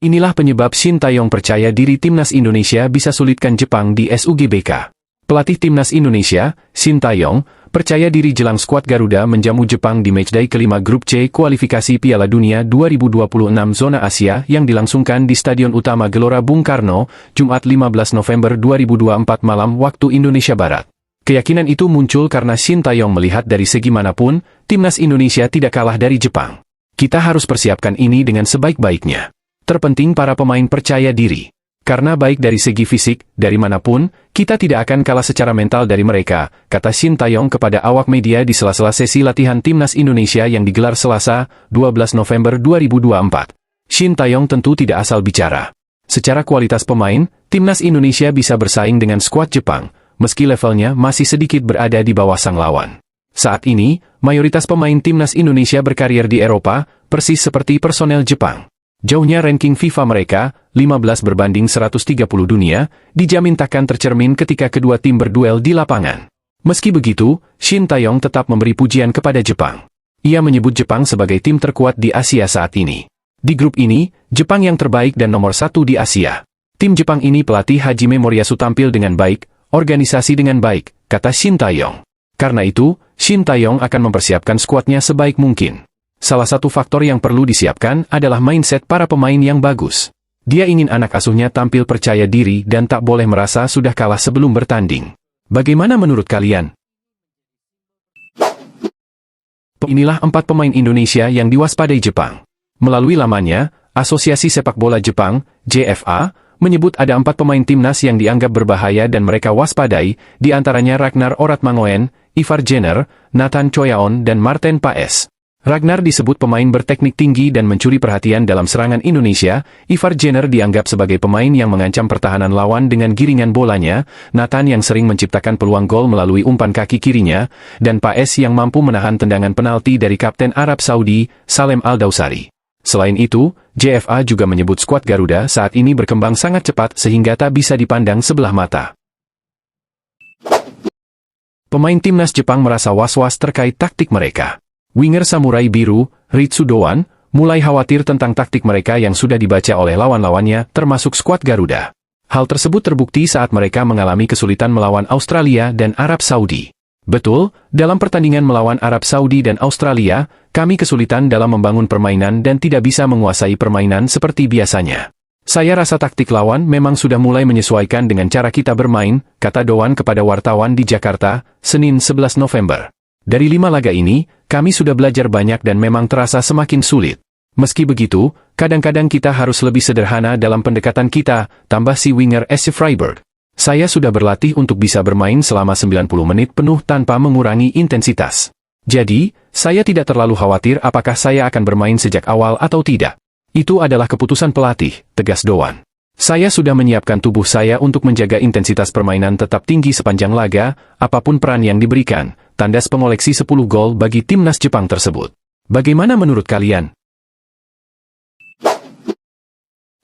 Inilah penyebab Shin Tae-yong percaya diri timnas Indonesia bisa sulitkan Jepang di SUGBK. Pelatih timnas Indonesia, Shin Tae-yong, percaya diri jelang skuad Garuda menjamu Jepang di matchday kelima Grup C kualifikasi Piala Dunia 2026 zona Asia yang dilangsungkan di Stadion Utama Gelora Bung Karno, Jumat 15 November 2024 malam waktu Indonesia Barat. Keyakinan itu muncul karena Shin Tae-yong melihat dari segi manapun, timnas Indonesia tidak kalah dari Jepang. Kita harus persiapkan ini dengan sebaik-baiknya. Terpenting para pemain percaya diri. Karena baik dari segi fisik, dari manapun, kita tidak akan kalah secara mental dari mereka, kata Shin Tae-yong kepada awak media di sela-sela sesi latihan timnas Indonesia yang digelar Selasa, 12 November 2024. Shin Tae-yong tentu tidak asal bicara. Secara kualitas pemain, timnas Indonesia bisa bersaing dengan skuad Jepang, meski levelnya masih sedikit berada di bawah sang lawan. Saat ini, mayoritas pemain timnas Indonesia berkarier di Eropa, persis seperti personel Jepang. Jauhnya ranking FIFA mereka, 15 berbanding 130 dunia, dijamin takkan tercermin ketika kedua tim berduel di lapangan. Meski begitu, Shin Tae-yong tetap memberi pujian kepada Jepang. Ia menyebut Jepang sebagai tim terkuat di Asia saat ini. Di grup ini, Jepang yang terbaik dan nomor 1 di Asia. Tim Jepang ini pelatih Hajime Moriyasu tampil dengan baik, organisasi dengan baik, kata Shin Tae-yong. Karena itu, Shin Tae-yong akan mempersiapkan skuadnya sebaik mungkin. Salah satu faktor yang perlu disiapkan adalah mindset para pemain yang bagus. Dia ingin anak asuhnya tampil percaya diri dan tak boleh merasa sudah kalah sebelum bertanding. Bagaimana menurut kalian? Inilah 4 pemain Indonesia yang diwaspadai Jepang. Melalui lamannya, Asosiasi Sepak Bola Jepang, JFA, menyebut ada 4 pemain timnas yang dianggap berbahaya dan mereka waspadai, di antaranya Ragnar Oratmangoen, Ivar Jenner, Nathan Choyaon dan Marten Paes. Ragnar disebut pemain berteknik tinggi dan mencuri perhatian dalam serangan Indonesia. Ivar Jenner dianggap sebagai pemain yang mengancam pertahanan lawan dengan giringan bolanya, Nathan yang sering menciptakan peluang gol melalui umpan kaki kirinya, dan Paes yang mampu menahan tendangan penalti dari Kapten Arab Saudi, Salem Al-Dawsari. Selain itu, JFA juga menyebut skuad Garuda saat ini berkembang sangat cepat sehingga tak bisa dipandang sebelah mata. Pemain timnas Jepang merasa was-was terkait taktik mereka. Winger Samurai Biru, Ritsu Doan, mulai khawatir tentang taktik mereka yang sudah dibaca oleh lawan-lawannya, termasuk skuad Garuda. Hal tersebut terbukti saat mereka mengalami kesulitan melawan Australia dan Arab Saudi. Betul, dalam pertandingan melawan Arab Saudi dan Australia, kami kesulitan dalam membangun permainan dan tidak bisa menguasai permainan seperti biasanya. Saya rasa taktik lawan memang sudah mulai menyesuaikan dengan cara kita bermain, kata Doan kepada wartawan di Jakarta, Senin 11 November. Dari 5 laga ini, kami sudah belajar banyak dan memang terasa semakin sulit. Meski begitu, kadang-kadang kita harus lebih sederhana dalam pendekatan kita, tambah si winger SC Freiburg. Saya sudah berlatih untuk bisa bermain selama 90 menit penuh tanpa mengurangi intensitas. Jadi, saya tidak terlalu khawatir apakah saya akan bermain sejak awal atau tidak. Itu adalah keputusan pelatih, tegas Doan. Saya sudah menyiapkan tubuh saya untuk menjaga intensitas permainan tetap tinggi sepanjang laga, apapun peran yang diberikan, tandas pengoleksi 10 gol bagi timnas Jepang tersebut. Bagaimana menurut kalian?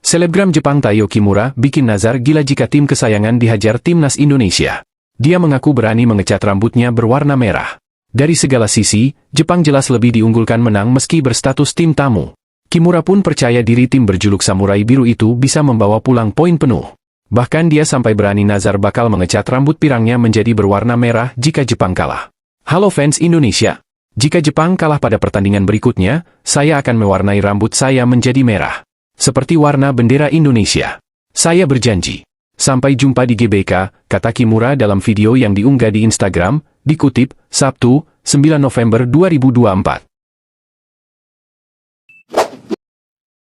Selebgram Jepang Taiyo Kimura bikin nazar gila jika tim kesayangan dihajar timnas Indonesia. Dia mengaku berani mengecat rambutnya berwarna merah. Dari segala sisi, Jepang jelas lebih diunggulkan menang meski berstatus tim tamu. Kimura pun percaya diri tim berjuluk Samurai Biru itu bisa membawa pulang poin penuh. Bahkan dia sampai berani nazar bakal mengecat rambut pirangnya menjadi berwarna merah jika Jepang kalah. Halo fans Indonesia. Jika Jepang kalah pada pertandingan berikutnya, saya akan mewarnai rambut saya menjadi merah. Seperti warna bendera Indonesia. Saya berjanji. Sampai jumpa di GBK, kata Kimura dalam video yang diunggah di Instagram, dikutip, Sabtu, 9 November 2024.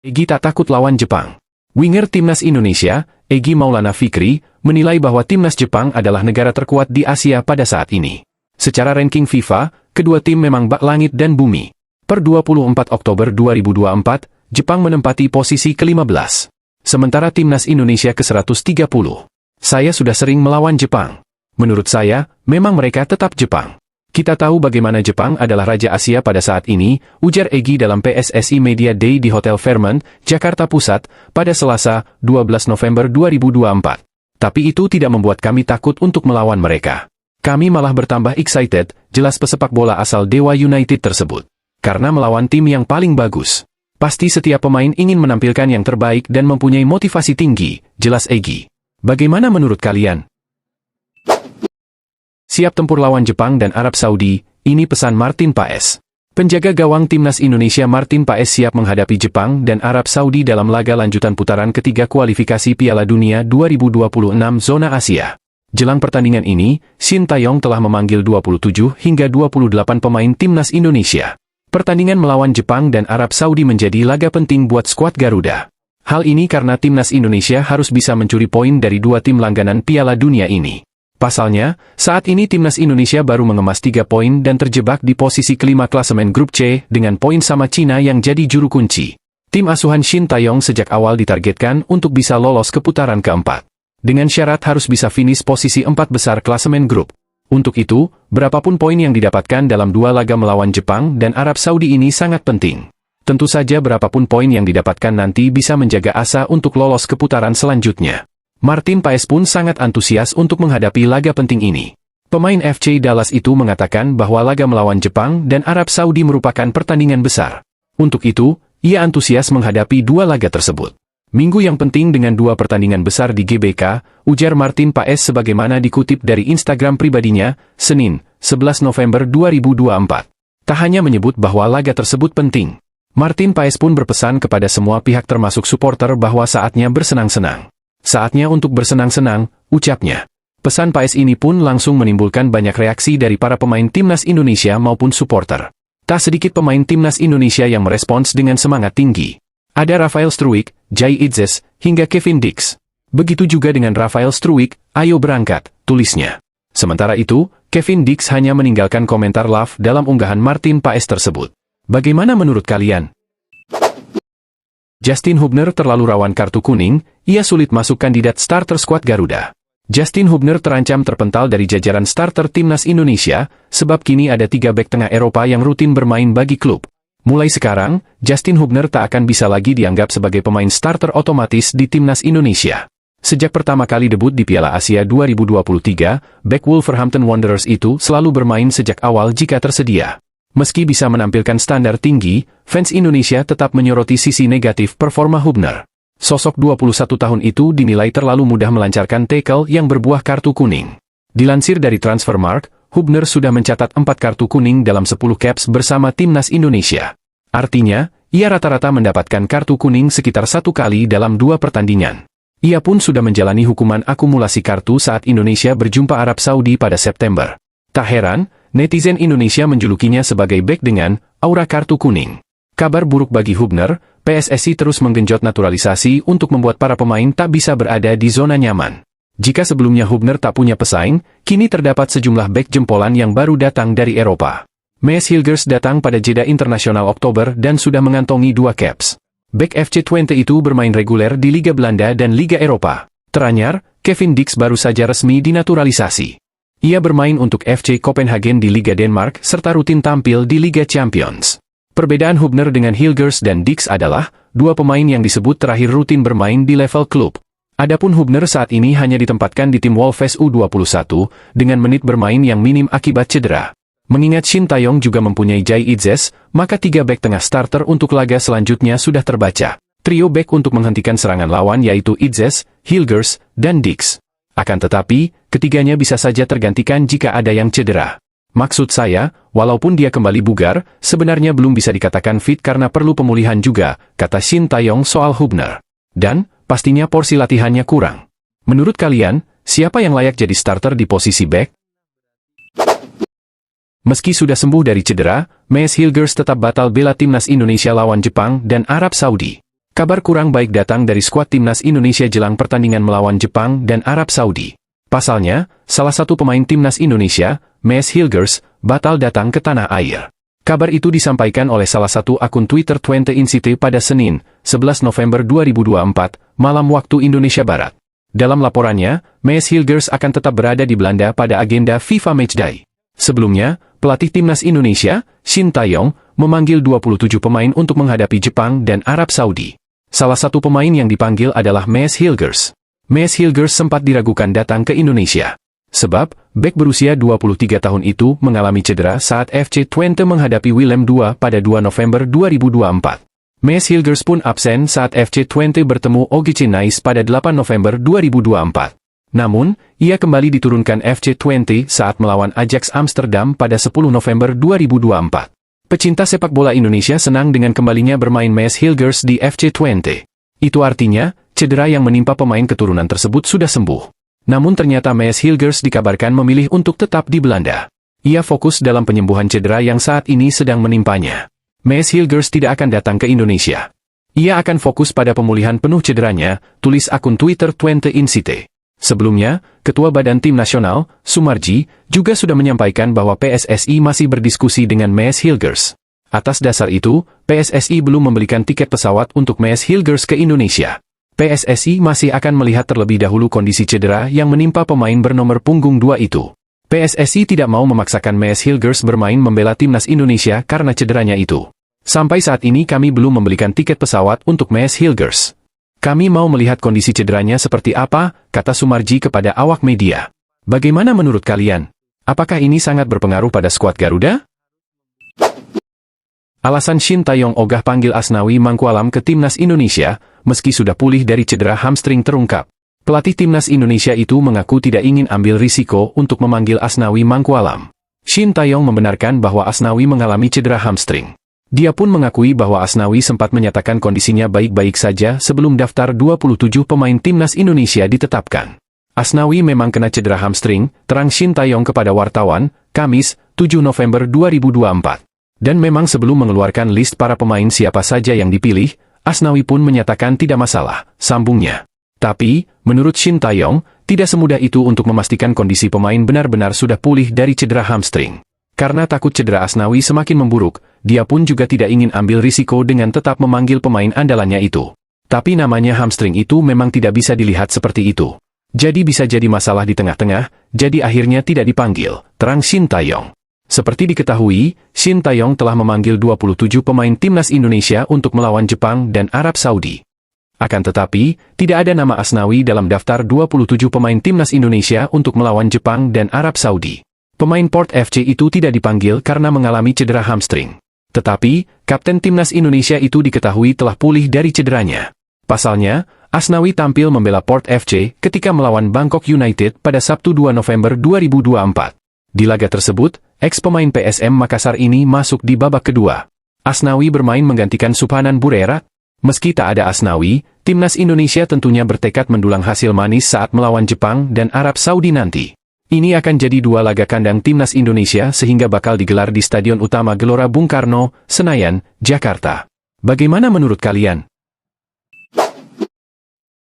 Egy tak takut lawan Jepang. Winger timnas Indonesia, Egy Maulana Fikri, menilai bahwa timnas Jepang adalah negara terkuat di Asia pada saat ini. Secara ranking FIFA, kedua tim memang bak langit dan bumi. Per 24 Oktober 2024, Jepang menempati posisi ke-15. Sementara timnas Indonesia ke-130. Saya sudah sering melawan Jepang. Menurut saya, memang mereka tetap Jepang. Kita tahu bagaimana Jepang adalah Raja Asia pada saat ini, ujar Egy dalam PSSI Media Day di Hotel Fairmont, Jakarta Pusat, pada Selasa, 12 November 2024. Tapi itu tidak membuat kami takut untuk melawan mereka. Kami malah bertambah excited, jelas pesepak bola asal Dewa United tersebut. Karena melawan tim yang paling bagus. Pasti setiap pemain ingin menampilkan yang terbaik dan mempunyai motivasi tinggi, jelas Egy. Bagaimana menurut kalian? Siap tempur lawan Jepang dan Arab Saudi, ini pesan Martin Paes. Penjaga gawang timnas Indonesia Martin Paes siap menghadapi Jepang dan Arab Saudi dalam laga lanjutan putaran ketiga kualifikasi Piala Dunia 2026 zona Asia. Jelang pertandingan ini, Shin Tae-yong telah memanggil 27 hingga 28 pemain timnas Indonesia. Pertandingan melawan Jepang dan Arab Saudi menjadi laga penting buat skuad Garuda. Hal ini karena timnas Indonesia harus bisa mencuri poin dari dua tim langganan Piala Dunia ini. Pasalnya, saat ini timnas Indonesia baru mengemas 3 poin dan terjebak di posisi kelima klasemen grup C dengan poin sama Cina yang jadi juru kunci. Tim asuhan Shin Tae-yong sejak awal ditargetkan untuk bisa lolos ke putaran keempat. Dengan syarat harus bisa finish posisi 4 besar klasemen grup. Untuk itu, berapapun poin yang didapatkan dalam dua laga melawan Jepang dan Arab Saudi ini sangat penting. Tentu saja berapapun poin yang didapatkan nanti bisa menjaga asa untuk lolos ke putaran selanjutnya. Martin Paes pun sangat antusias untuk menghadapi laga penting ini. Pemain FC Dallas itu mengatakan bahwa laga melawan Jepang dan Arab Saudi merupakan pertandingan besar. Untuk itu, ia antusias menghadapi dua laga tersebut. Minggu yang penting dengan dua pertandingan besar di GBK, ujar Martin Paes sebagaimana dikutip dari Instagram pribadinya, Senin, 11 November 2024. Tak hanya menyebut bahwa laga tersebut penting. Martin Paes pun berpesan kepada semua pihak termasuk supporter bahwa saatnya bersenang-senang. Saatnya untuk bersenang-senang, ucapnya. Pesan Paes ini pun langsung menimbulkan banyak reaksi dari para pemain timnas Indonesia maupun supporter. Tak sedikit pemain timnas Indonesia yang merespons dengan semangat tinggi. Ada Rafael Struwijk, Jai Idzes, hingga Kevin Dix. Begitu juga dengan Rafael Struwijk, ayo berangkat, tulisnya. Sementara itu, Kevin Dix hanya meninggalkan komentar love dalam unggahan Martin Paes tersebut. Bagaimana menurut kalian? Justin Hubner terlalu rawan kartu kuning, ia sulit masuk kandidat starter skuad Garuda. Justin Hubner terancam terpental dari jajaran starter timnas Indonesia, sebab kini ada 3 bek tengah Eropa yang rutin bermain bagi klub. Mulai sekarang, Justin Hubner tak akan bisa lagi dianggap sebagai pemain starter otomatis di timnas Indonesia. Sejak pertama kali debut di Piala Asia 2023, bek Wolverhampton Wanderers itu selalu bermain sejak awal jika tersedia. Meski bisa menampilkan standar tinggi, fans Indonesia tetap menyoroti sisi negatif performa Hubner. Sosok 21 tahun itu dinilai terlalu mudah melancarkan tackle yang berbuah kartu kuning. Dilansir dari Transfermarkt, Hubner sudah mencatat 4 kartu kuning dalam 10 caps bersama timnas Indonesia. Artinya, ia rata-rata mendapatkan kartu kuning sekitar 1 kali dalam 2 pertandingan. Ia pun sudah menjalani hukuman akumulasi kartu saat Indonesia berjumpa Arab Saudi pada September. Tak heran, netizen Indonesia menjulukinya sebagai bek dengan aura kartu kuning. Kabar buruk bagi Hubner, PSSI terus menggenjot naturalisasi untuk membuat para pemain tak bisa berada di zona nyaman. Jika sebelumnya Hubner tak punya pesaing, kini terdapat sejumlah bek jempolan yang baru datang dari Eropa. Mees Hilgers datang pada jeda internasional Oktober dan sudah mengantongi 2 caps. Bek FC Twente itu bermain reguler di Liga Belanda dan Liga Eropa. Teranyar, Kevin Dix baru saja resmi dinaturalisasi. Ia bermain untuk FC Copenhagen di Liga Denmark serta rutin tampil di Liga Champions. Perbedaan Hubner dengan Hilgers dan Dix adalah, 2 pemain yang disebut terakhir rutin bermain di level klub. Adapun Hubner saat ini hanya ditempatkan di tim Wolves U21, dengan menit bermain yang minim akibat cedera. Mengingat Shin Tae-yong juga mempunyai Jai Idzes, maka 3 bek tengah starter untuk laga selanjutnya sudah terbaca. Trio bek untuk menghentikan serangan lawan yaitu Idzes, Hilgers, dan Dix. Akan tetapi, ketiganya bisa saja tergantikan jika ada yang cedera. Maksud saya, walaupun dia kembali bugar, sebenarnya belum bisa dikatakan fit karena perlu pemulihan juga, kata Shin Tae-yong soal Hubner. Dan, pastinya porsi latihannya kurang. Menurut kalian, siapa yang layak jadi starter di posisi bek? Meski sudah sembuh dari cedera, Mees Hilgers tetap batal bela timnas Indonesia lawan Jepang dan Arab Saudi. Kabar kurang baik datang dari skuad timnas Indonesia jelang pertandingan melawan Jepang dan Arab Saudi. Pasalnya, salah satu pemain timnas Indonesia, Mees Hilgers, batal datang ke tanah air. Kabar itu disampaikan oleh salah satu akun Twitter Twente Incite pada Senin, 11 November 2024, malam waktu Indonesia Barat. Dalam laporannya, Mees Hilgers akan tetap berada di Belanda pada agenda FIFA Matchday. Sebelumnya, pelatih timnas Indonesia, Shin Tae-yong, memanggil 27 pemain untuk menghadapi Jepang dan Arab Saudi. Salah satu pemain yang dipanggil adalah Mees Hilgers. Mees Hilgers sempat diragukan datang ke Indonesia. Sebab, bek berusia 23 tahun itu mengalami cedera saat FC Twente menghadapi Willem II pada 2 November 2024. Maes Hilgers pun absen saat FC20 bertemu OGC Nice pada 8 November 2024. Namun, ia kembali diturunkan FC20 saat melawan Ajax Amsterdam pada 10 November 2024. Pecinta sepak bola Indonesia senang dengan kembalinya bermain Maes Hilgers di FC20. Itu artinya, cedera yang menimpa pemain keturunan tersebut sudah sembuh. Namun ternyata Maes Hilgers dikabarkan memilih untuk tetap di Belanda. Ia fokus dalam penyembuhan cedera yang saat ini sedang menimpanya. Maes Hilgers tidak akan datang ke Indonesia. Ia akan fokus pada pemulihan penuh cederanya, tulis akun Twitter Twente Insite. Sebelumnya, Ketua Badan Tim Nasional, Sumarji, juga sudah menyampaikan bahwa PSSI masih berdiskusi dengan Maes Hilgers. Atas dasar itu, PSSI belum membelikan tiket pesawat untuk Maes Hilgers ke Indonesia. PSSI masih akan melihat terlebih dahulu kondisi cedera yang menimpa pemain bernomor punggung 2 itu. PSSI tidak mau memaksakan Maes Hilgers bermain membela timnas Indonesia karena cederanya itu. Sampai saat ini kami belum membelikan tiket pesawat untuk Maes Hilgers. Kami mau melihat kondisi cederanya seperti apa, kata Sumarji kepada awak media. Bagaimana menurut kalian? Apakah ini sangat berpengaruh pada skuad Garuda? Alasan Shin Taeyong ogah panggil Asnawi Mangkualam ke timnas Indonesia, meski sudah pulih dari cedera hamstring terungkap. Pelatih timnas Indonesia itu mengaku tidak ingin ambil risiko untuk memanggil Asnawi Mangkualam. Shin Taeyong membenarkan bahwa Asnawi mengalami cedera hamstring. Dia pun mengakui bahwa Asnawi sempat menyatakan kondisinya baik-baik saja sebelum daftar 27 pemain timnas Indonesia ditetapkan. Asnawi memang kena cedera hamstring, terang Shin Taeyong kepada wartawan, Kamis, 7 November 2024. Dan memang sebelum mengeluarkan list para pemain siapa saja yang dipilih, Asnawi pun menyatakan tidak masalah, sambungnya. Tapi, menurut Shin Taeyong, tidak semudah itu untuk memastikan kondisi pemain benar-benar sudah pulih dari cedera hamstring. Karena takut cedera Asnawi semakin memburuk, dia pun juga tidak ingin ambil risiko dengan tetap memanggil pemain andalannya itu. Tapi namanya hamstring itu memang tidak bisa dilihat seperti itu. Jadi bisa jadi masalah di tengah-tengah, jadi akhirnya tidak dipanggil, terang Shin Taeyong. Seperti diketahui, Shin Taeyong telah memanggil 27 pemain timnas Indonesia untuk melawan Jepang dan Arab Saudi. Akan tetapi, tidak ada nama Asnawi dalam daftar 27 pemain timnas Indonesia untuk melawan Jepang dan Arab Saudi. Pemain Port FC itu tidak dipanggil karena mengalami cedera hamstring. Tetapi, kapten timnas Indonesia itu diketahui telah pulih dari cederanya. Pasalnya, Asnawi tampil membela Port FC ketika melawan Bangkok United pada Sabtu 2 November 2024. Di laga tersebut, ex-pemain PSM Makassar ini masuk di babak kedua. Asnawi bermain menggantikan Subhanan Burera. Meski tak ada Asnawi, timnas Indonesia tentunya bertekad mendulang hasil manis saat melawan Jepang dan Arab Saudi nanti. Ini akan jadi dua laga kandang timnas Indonesia sehingga bakal digelar di Stadion Utama Gelora Bung Karno, Senayan, Jakarta. Bagaimana menurut kalian?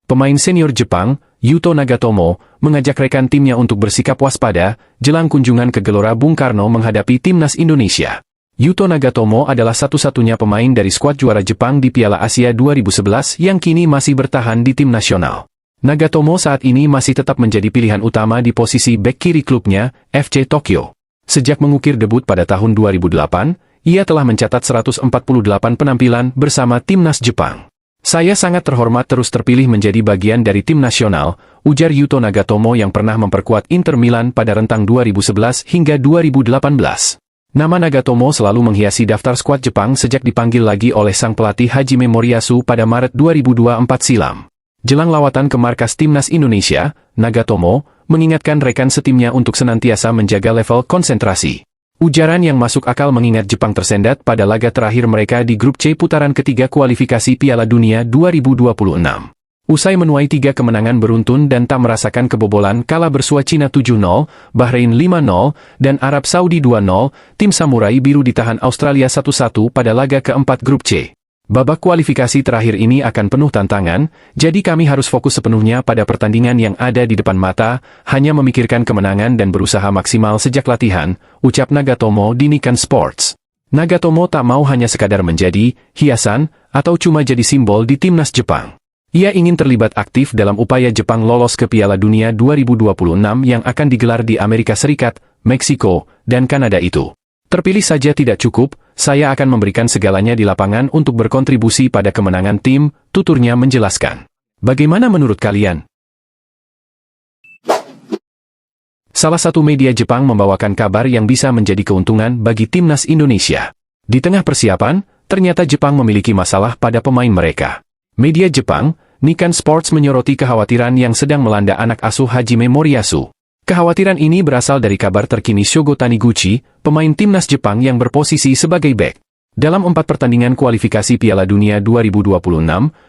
Pemain senior Jepang, Yuto Nagatomo, mengajak rekan timnya untuk bersikap waspada jelang kunjungan ke Gelora Bung Karno menghadapi timnas Indonesia. Yuto Nagatomo adalah satu-satunya pemain dari skuad juara Jepang di Piala Asia 2011 yang kini masih bertahan di tim nasional. Nagatomo saat ini masih tetap menjadi pilihan utama di posisi bek kiri klubnya, FC Tokyo. Sejak mengukir debut pada tahun 2008, ia telah mencatat 148 penampilan bersama timnas Jepang. Saya sangat terhormat terus terpilih menjadi bagian dari tim nasional, ujar Yuto Nagatomo yang pernah memperkuat Inter Milan pada rentang 2011 hingga 2018. Nama Nagatomo selalu menghiasi daftar skuad Jepang sejak dipanggil lagi oleh sang pelatih Hajime Moriyasu pada Maret 2024 silam. Jelang lawatan ke markas timnas Indonesia, Nagatomo mengingatkan rekan setimnya untuk senantiasa menjaga level konsentrasi. Ujaran yang masuk akal mengingat Jepang tersendat pada laga terakhir mereka di grup C putaran ketiga kualifikasi Piala Dunia 2026. Usai menuai 3 kemenangan beruntun dan tak merasakan kebobolan kala bersua Cina 7-0, Bahrain 5-0, dan Arab Saudi 2-0, tim Samurai Biru ditahan Australia 1-1 pada laga keempat grup C. Babak kualifikasi terakhir ini akan penuh tantangan, jadi kami harus fokus sepenuhnya pada pertandingan yang ada di depan mata, hanya memikirkan kemenangan dan berusaha maksimal sejak latihan, ucap Nagatomo di Nikan Sports. Nagatomo tak mau hanya sekadar menjadi hiasan atau cuma jadi simbol di timnas Jepang. Ia ingin terlibat aktif dalam upaya Jepang lolos ke Piala Dunia 2026 yang akan digelar di Amerika Serikat, Meksiko, dan Kanada itu. Terpilih saja tidak cukup, saya akan memberikan segalanya di lapangan untuk berkontribusi pada kemenangan tim, tuturnya menjelaskan. Bagaimana menurut kalian? Salah satu media Jepang membawakan kabar yang bisa menjadi keuntungan bagi timnas Indonesia. Di tengah persiapan, ternyata Jepang memiliki masalah pada pemain mereka. Media Jepang, Nikkan Sports menyoroti kekhawatiran yang sedang melanda anak asuh Hajime Moriyasu. Kekhawatiran ini berasal dari kabar terkini Shogo Taniguchi, pemain timnas Jepang yang berposisi sebagai bek. Dalam 4 pertandingan kualifikasi Piala Dunia 2026,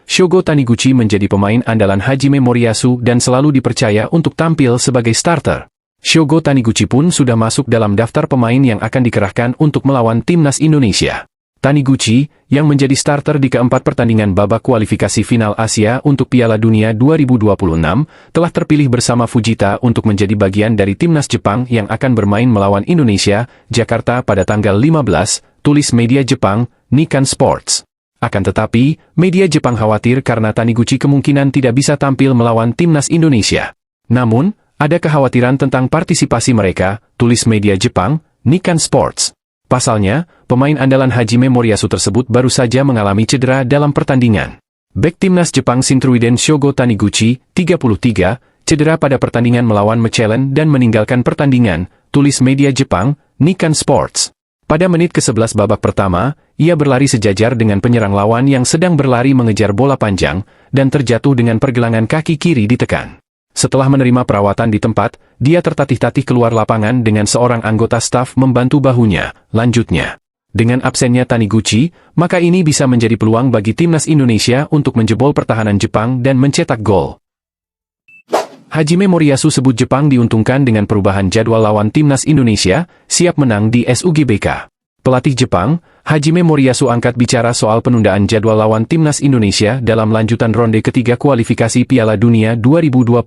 Shogo Taniguchi menjadi pemain andalan Hajime Moriyasu dan selalu dipercaya untuk tampil sebagai starter. Shogo Taniguchi pun sudah masuk dalam daftar pemain yang akan dikerahkan untuk melawan timnas Indonesia. Taniguchi, yang menjadi starter di keempat pertandingan babak kualifikasi final Asia untuk Piala Dunia 2026, telah terpilih bersama Fujita untuk menjadi bagian dari timnas Jepang yang akan bermain melawan Indonesia, Jakarta pada tanggal 15, tulis media Jepang, Nikkan Sports. Akan tetapi, media Jepang khawatir karena Taniguchi kemungkinan tidak bisa tampil melawan timnas Indonesia. Namun, ada kekhawatiran tentang partisipasi mereka, tulis media Jepang, Nikkan Sports. Pasalnya, pemain andalan Hajime Moriyasu tersebut baru saja mengalami cedera dalam pertandingan. Bek timnas Jepang Shinruiden Shogo Taniguchi, 33, cedera pada pertandingan melawan Mechelen dan meninggalkan pertandingan, tulis media Jepang, Nikkan Sports. Pada menit ke-11 babak pertama, ia berlari sejajar dengan penyerang lawan yang sedang berlari mengejar bola panjang, dan terjatuh dengan pergelangan kaki kiri ditekan. Setelah menerima perawatan di tempat, dia tertatih-tatih keluar lapangan dengan seorang anggota staf membantu bahunya. Lanjutnya, dengan absennya Taniguchi, maka ini bisa menjadi peluang bagi timnas Indonesia untuk menjebol pertahanan Jepang dan mencetak gol. Hajime Moriyasu sebut Jepang diuntungkan dengan perubahan jadwal lawan timnas Indonesia, siap menang di SUGBK. Pelatih Jepang, Hajime Moriyasu angkat bicara soal penundaan jadwal lawan timnas Indonesia dalam lanjutan ronde ketiga kualifikasi Piala Dunia 2026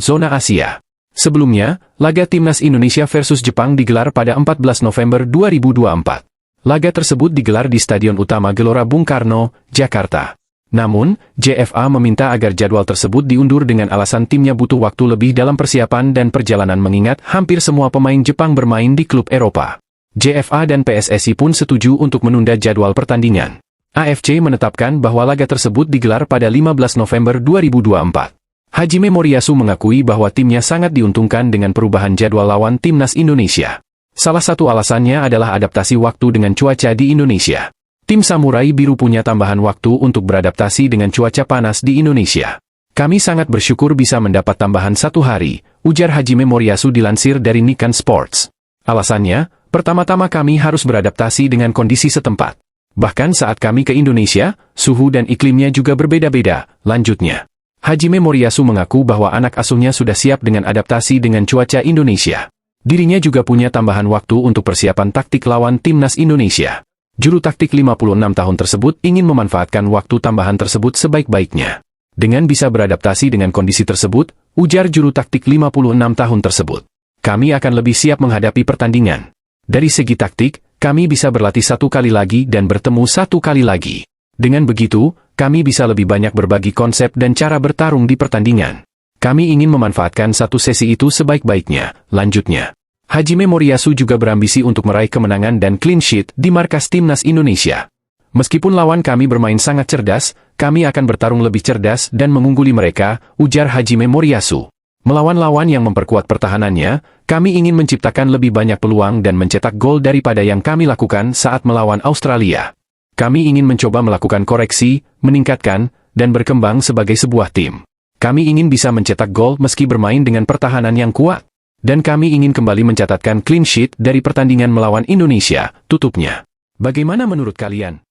zona Asia. Sebelumnya, laga timnas Indonesia versus Jepang digelar pada 14 November 2024. Laga tersebut digelar di Stadion Utama Gelora Bung Karno, Jakarta. Namun, JFA meminta agar jadwal tersebut diundur dengan alasan timnya butuh waktu lebih dalam persiapan dan perjalanan mengingat hampir semua pemain Jepang bermain di klub Eropa. JFA dan PSSI pun setuju untuk menunda jadwal pertandingan. AFC menetapkan bahwa laga tersebut digelar pada 15 November 2024. Hajime Moriyasu mengakui bahwa timnya sangat diuntungkan dengan perubahan jadwal lawan timnas Indonesia. Salah satu alasannya adalah adaptasi waktu dengan cuaca di Indonesia. Tim Samurai Biru punya tambahan waktu untuk beradaptasi dengan cuaca panas di Indonesia. Kami sangat bersyukur bisa mendapat tambahan 1 hari, ujar Hajime Moriyasu dilansir dari Nikkan Sports. Alasannya, pertama-tama kami harus beradaptasi dengan kondisi setempat. Bahkan saat kami ke Indonesia, suhu dan iklimnya juga berbeda-beda, lanjutnya. Hajime Moriyasu mengaku bahwa anak asuhnya sudah siap dengan adaptasi dengan cuaca Indonesia. Dirinya juga punya tambahan waktu untuk persiapan taktik lawan timnas Indonesia. Juru taktik 56 tahun tersebut ingin memanfaatkan waktu tambahan tersebut sebaik-baiknya. Dengan bisa beradaptasi dengan kondisi tersebut, ujar juru taktik 56 tahun tersebut. Kami akan lebih siap menghadapi pertandingan. Dari segi taktik, kami bisa berlatih 1 kali lagi dan bertemu 1 kali lagi. Dengan begitu, kami bisa lebih banyak berbagi konsep dan cara bertarung di pertandingan. Kami ingin memanfaatkan 1 sesi itu sebaik-baiknya, lanjutnya. Hajime Moriyasu juga berambisi untuk meraih kemenangan dan clean sheet di markas timnas Indonesia. Meskipun lawan kami bermain sangat cerdas, kami akan bertarung lebih cerdas dan mengungguli mereka, ujar Hajime Moriyasu. Melawan lawan yang memperkuat pertahanannya, kami ingin menciptakan lebih banyak peluang dan mencetak gol daripada yang kami lakukan saat melawan Australia. Kami ingin mencoba melakukan koreksi, meningkatkan, dan berkembang sebagai sebuah tim. Kami ingin bisa mencetak gol meski bermain dengan pertahanan yang kuat. Dan kami ingin kembali mencatatkan clean sheet dari pertandingan melawan Indonesia, tutupnya. Bagaimana menurut kalian?